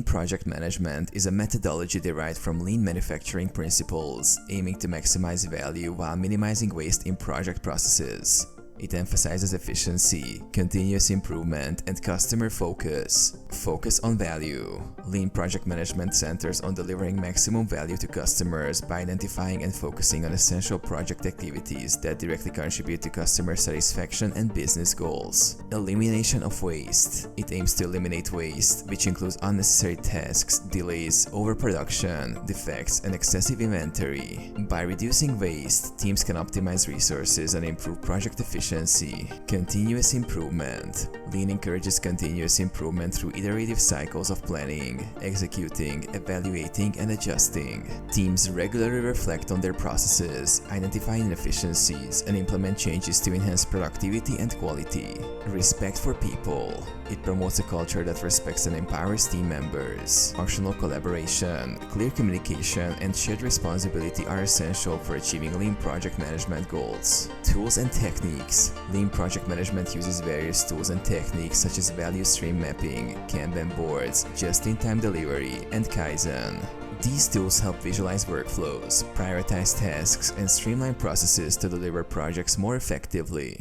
Lean project management is a methodology derived from lean manufacturing principles, aiming to maximize value while minimizing waste in project processes. It emphasizes efficiency, continuous improvement, and customer focus. Focus on value. Lean project management centers on delivering maximum value to customers by identifying and focusing on essential project activities that directly contribute to customer satisfaction and business goals. Elimination of waste. It aims to eliminate waste, which includes unnecessary tasks, delays, overproduction, defects, and excessive inventory. By reducing waste, teams can optimize resources and improve project efficiency. Continuous improvement. Lean encourages continuous improvement through iterative cycles of planning, executing, evaluating, and adjusting. Teams regularly reflect on their processes, identify inefficiencies, and implement changes to enhance productivity and quality. Respect for people. It promotes a culture that respects and empowers team members. Functional collaboration, clear communication, and shared responsibility are essential for achieving lean project management goals. Tools and techniques. Lean project management uses various tools and techniques such as value stream mapping, Kanban boards, just-in-time delivery, and Kaizen. These tools help visualize workflows, prioritize tasks, and streamline processes to deliver projects more effectively.